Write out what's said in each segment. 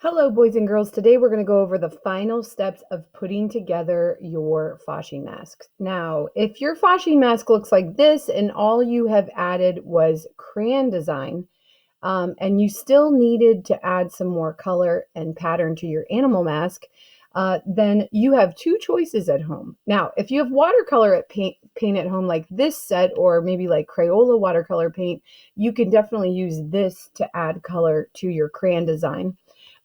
Hello, boys and girls. Today we're going to go over the final steps of putting together your Fasching mask. Now, if your Fasching mask looks like this and all you have added was crayon design, and you still needed to add some more color and pattern to your animal mask, then you have two choices at home. Now, if you have watercolor paint at home like this set, or maybe like Crayola watercolor paint, you can definitely use this to add color to your crayon design.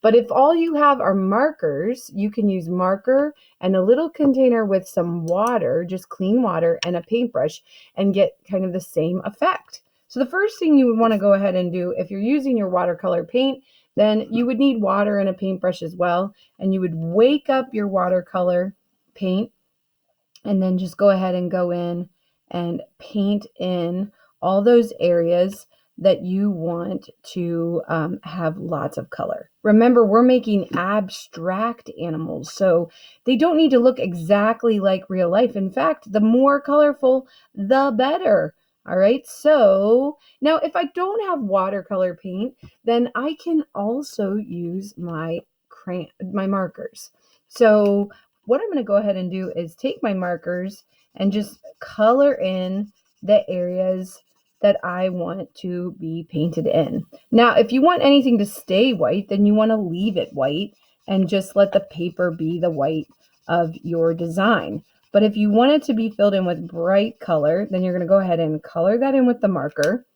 But if all you have are markers, you can use marker and a little container with some water, just clean water, and a paintbrush and get kind of the same effect. So the first thing you would want to go ahead and do, if you're using your watercolor paint, then you would need water and a paintbrush as well. And you would wake up your watercolor paint and then just go ahead and go in and paint in all those areas that you want to have lots of color. Remember, we're making abstract animals, so they don't need to look exactly like real life. In fact, the more colorful, the better. All right, so now if I don't have watercolor paint, then I can also use my markers. So what I'm going to go ahead and do is take my markers and just color in the areas that I want to be painted in. Now, if you want anything to stay white, then you want to leave it white and just let the paper be the white of your design. But if you want it to be filled in with bright color, then you're going to go ahead and color that in with the marker.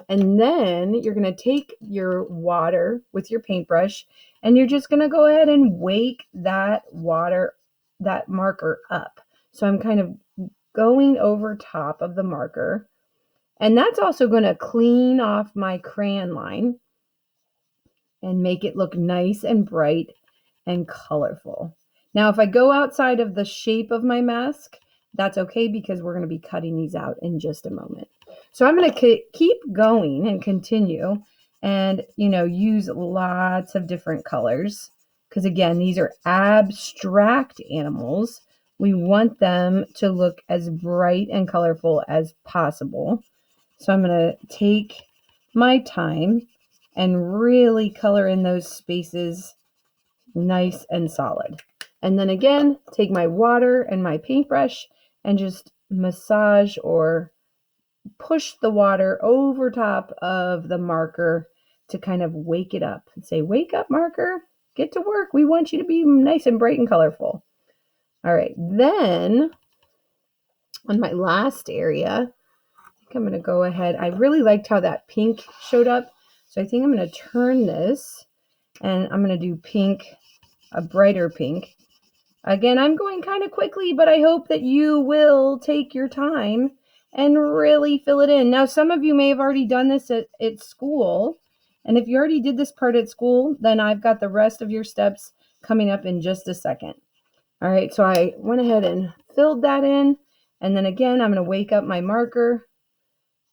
And then you're going to take your water with your paintbrush and you're just going to go ahead and wake that marker up. So I'm kind of going over top of the marker, and that's also going to clean off my crayon line and make it look nice and bright and colorful. Now, if I go outside of the shape of my mask, that's okay because we're going to be cutting these out in just a moment. So I'm going to keep going and continue and, use lots of different colors because, again, these are abstract animals. We want them to look as bright and colorful as possible. So I'm going to take my time and really color in those spaces nice and solid. And then again, take my water and my paintbrush and just massage or push the water over top of the marker to kind of wake it up and say, wake up, marker, get to work. We want you to be nice and bright and colorful. All right, then on my last area, I'm going to go ahead. I really liked how that pink showed up. So I think I'm going to turn this and I'm going to do pink, a brighter pink. Again, I'm going kind of quickly, but I hope that you will take your time and really fill it in. Now, some of you may have already done this at school. And if you already did this part at school, then I've got the rest of your steps coming up in just a second. All right, so I went ahead and filled that in. And then again, I'm going to wake up my marker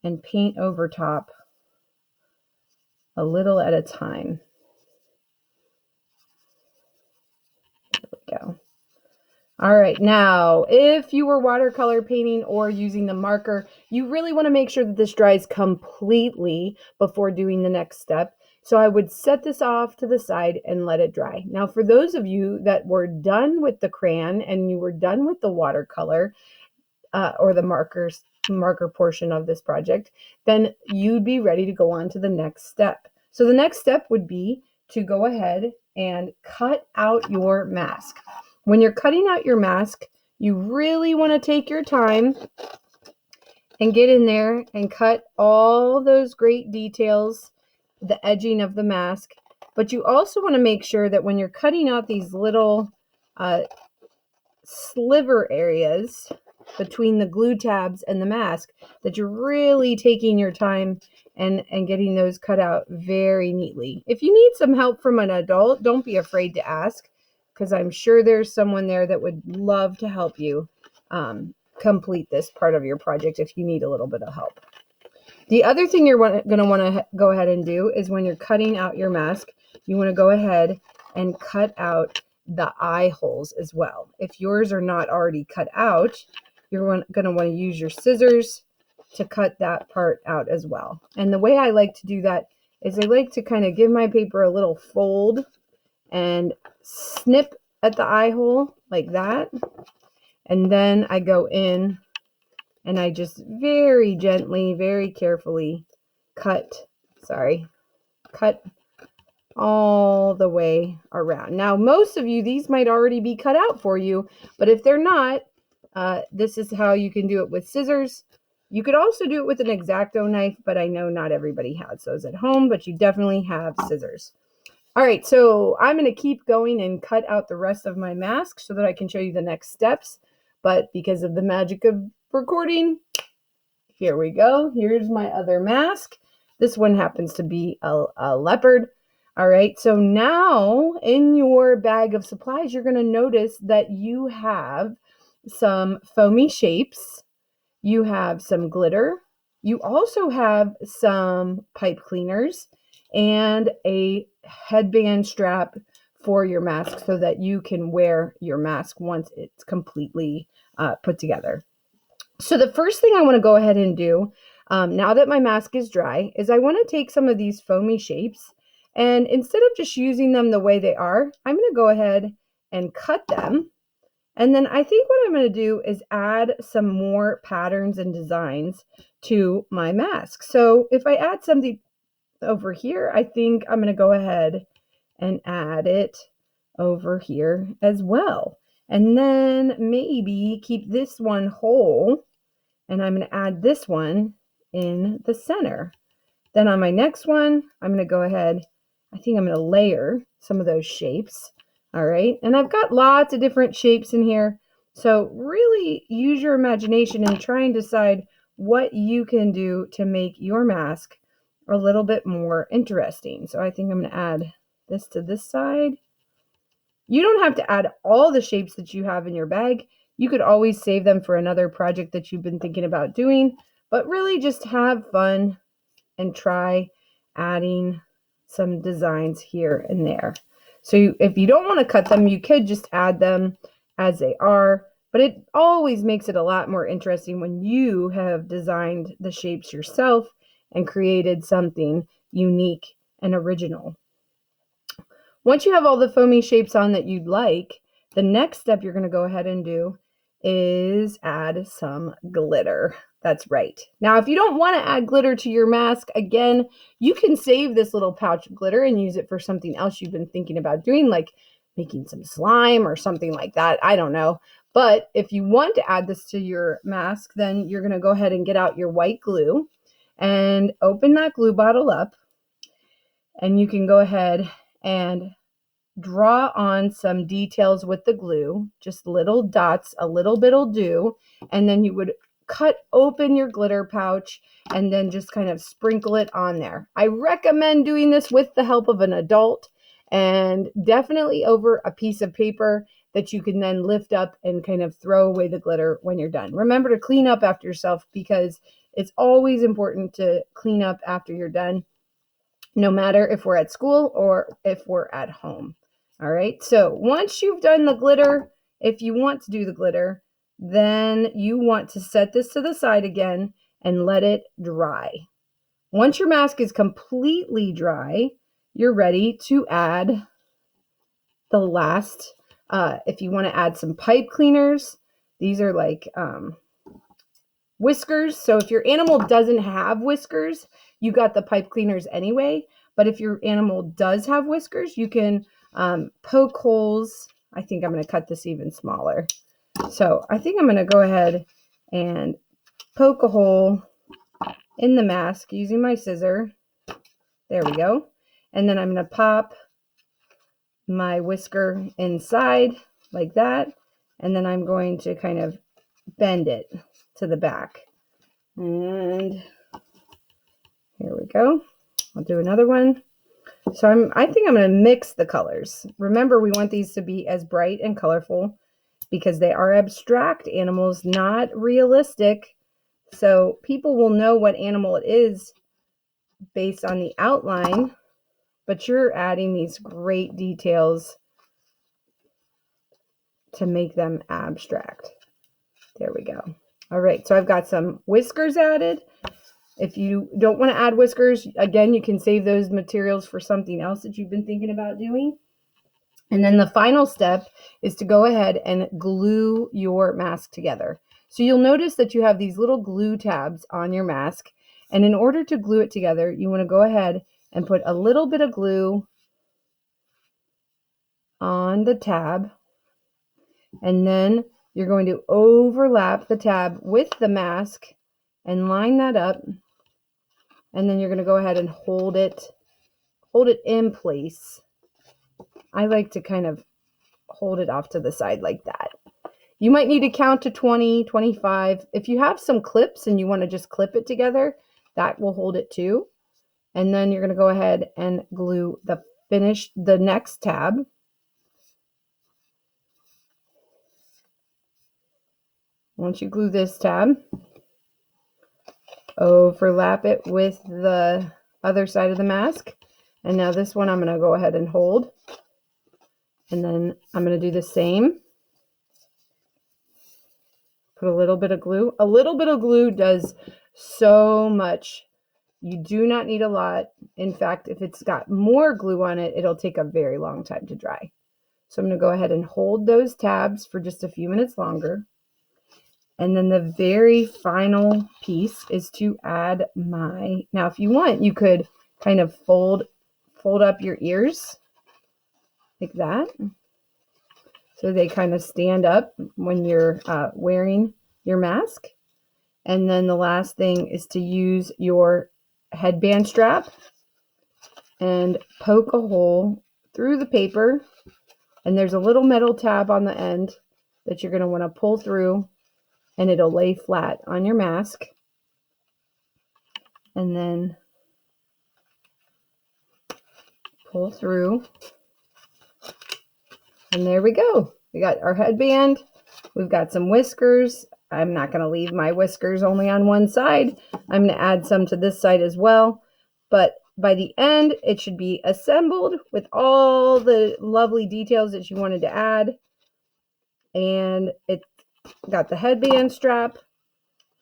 and paint over top a little at a time. There we go. All right, now, if you were watercolor painting or using the marker, you really want to make sure that this dries completely before doing the next step. So I would set this off to the side and let it dry. Now, for those of you that were done with the crayon and you were done with the watercolor or the marker portion of this project, then you'd be ready to go on to the next step. So the next step would be to go ahead and cut out your mask. When you're cutting out your mask, you really want to take your time and get in there and cut all those great details, the edging of the mask. But you also want to make sure that when you're cutting out these little sliver areas between the glue tabs and the mask, that you're really taking your time and getting those cut out very neatly. If you need some help from an adult, don't be afraid to ask, because I'm sure there's someone there that would love to help you complete this part of your project if you need a little bit of help. The other thing you're going to want to go ahead and do is when you're cutting out your mask, you want to go ahead and cut out the eye holes as well. If yours are not already cut out, you're going to want to use your scissors to cut that part out as well. And the way I like to do that is I like to kind of give my paper a little fold and snip at the eye hole like that. And then I go in and I just very gently, very carefully cut all the way around. Now, most of you, these might already be cut out for you, but if they're not, this is how you can do it with scissors. You could also do it with an X-Acto knife, but I know not everybody has those at home, but you definitely have scissors. All right, so I'm going to keep going and cut out the rest of my mask so that I can show you the next steps. But because of the magic of recording, here we go. Here's my other mask. This one happens to be a leopard. All right, so now in your bag of supplies, you're going to notice that you have some foamy shapes. You have some glitter. You also have some pipe cleaners and a headband strap for your mask so that you can wear your mask once it's completely put together. So the first thing I want to go ahead and do, now that my mask is dry, is I want to take some of these foamy shapes, and instead of just using them the way they are, I'm going to go ahead and cut them. And then I think what I'm going to do is add some more patterns and designs to my mask. So if I add something over here, I think I'm going to go ahead and add it over here as well. And then maybe keep this one whole, and I'm going to add this one in the center. Then on my next one, I'm going to go ahead, I think I'm going to layer some of those shapes. All right, and I've got lots of different shapes in here. So really use your imagination and try and decide what you can do to make your mask a little bit more interesting. So I think I'm going to add this to this side. You don't have to add all the shapes that you have in your bag. You could always save them for another project that you've been thinking about doing, but really just have fun and try adding some designs here and there. So if you don't want to cut them, you could just add them as they are, but it always makes it a lot more interesting when you have designed the shapes yourself and created something unique and original. Once you have all the foamy shapes on that you'd like, the next step you're going to go ahead and do is add some glitter. That's right. Now, if you don't want to add glitter to your mask, again, you can save this little pouch of glitter and use it for something else you've been thinking about doing, like making some slime or something like that. I don't know. But if you want to add this to your mask, then you're going to go ahead and get out your white glue and open that glue bottle up. And you can go ahead and draw on some details with the glue, just little dots, a little bit'll do, and then you would cut open your glitter pouch and then just kind of sprinkle it on there. I recommend doing this with the help of an adult and definitely over a piece of paper that you can then lift up and kind of throw away the glitter when you're done. Remember to clean up after yourself because it's always important to clean up after you're done, no matter if we're at school or if we're at home. All right, so once you've done the glitter, if you want to do the glitter, then you want to set this to the side again and let it dry. Once your mask is completely dry, you're ready to add the last, if you want to add some pipe cleaners, these are like whiskers. So if your animal doesn't have whiskers, you got the pipe cleaners anyway. But if your animal does have whiskers, you can poke holes. I think I'm going to cut this even smaller. So I think I'm going to go ahead and poke a hole in the mask using my scissor. There we go. And then I'm going to pop my whisker inside like that. And then I'm going to kind of bend it to the back. And here we go. I'll do another one. So I think I'm going to mix the colors. Remember, we want these to be as bright and colorful because they are abstract animals, not realistic. So people will know what animal it is based on the outline, but you're adding these great details to make them abstract. There we go. All right, so I've got some whiskers added. If you don't want to add whiskers, again, you can save those materials for something else that you've been thinking about doing. And then the final step is to go ahead and glue your mask together. So you'll notice that you have these little glue tabs on your mask. And in order to glue it together, you want to go ahead and put a little bit of glue on the tab. And then you're going to overlap the tab with the mask and line that up. And then you're going to go ahead and hold it in place. I like to kind of hold it off to the side like that. You might need to count to 20, 25. If you have some clips and you want to just clip it together, that will hold it too. And then you're going to go ahead and glue the next tab. Once you glue this tab, overlap it with the other side of the mask. And now this one I'm going to go ahead and hold. And then I'm going to do the same. Put a little bit of glue. A little bit of glue does so much. You do not need a lot. In fact, if it's got more glue on it, it'll take a very long time to dry. So I'm going to go ahead and hold those tabs for just a few minutes longer. And then the very final piece is to add now if you want, you could kind of fold up your ears like that. So they kind of stand up when you're wearing your mask. And then the last thing is to use your headband strap and poke a hole through the paper. And there's a little metal tab on the end that you're going to want to pull through, and it'll lay flat on your mask. And then pull through. And there we go. We got our headband. We've got some whiskers. I'm not going to leave my whiskers only on one side. I'm going to add some to this side as well. But by the end, it should be assembled with all the lovely details that you wanted to add. And it got the headband strap.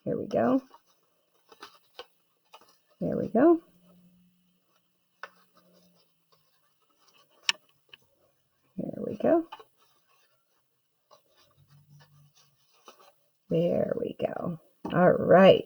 Here we go. There we go. There we go. There we go. All right.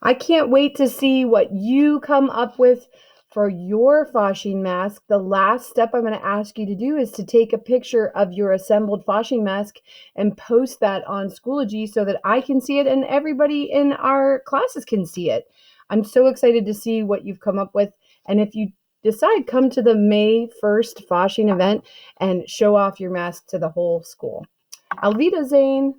I can't wait to see what you come up with for your Fasching mask. The last step I'm going to ask you to do is to take a picture of your assembled Fasching mask and post that on Schoology so that I can see it and everybody in our classes can see it. I'm so excited to see what you've come up with. And if you decide, come to the May 1st Fasching event and show off your mask to the whole school. Auf Wiedersehen.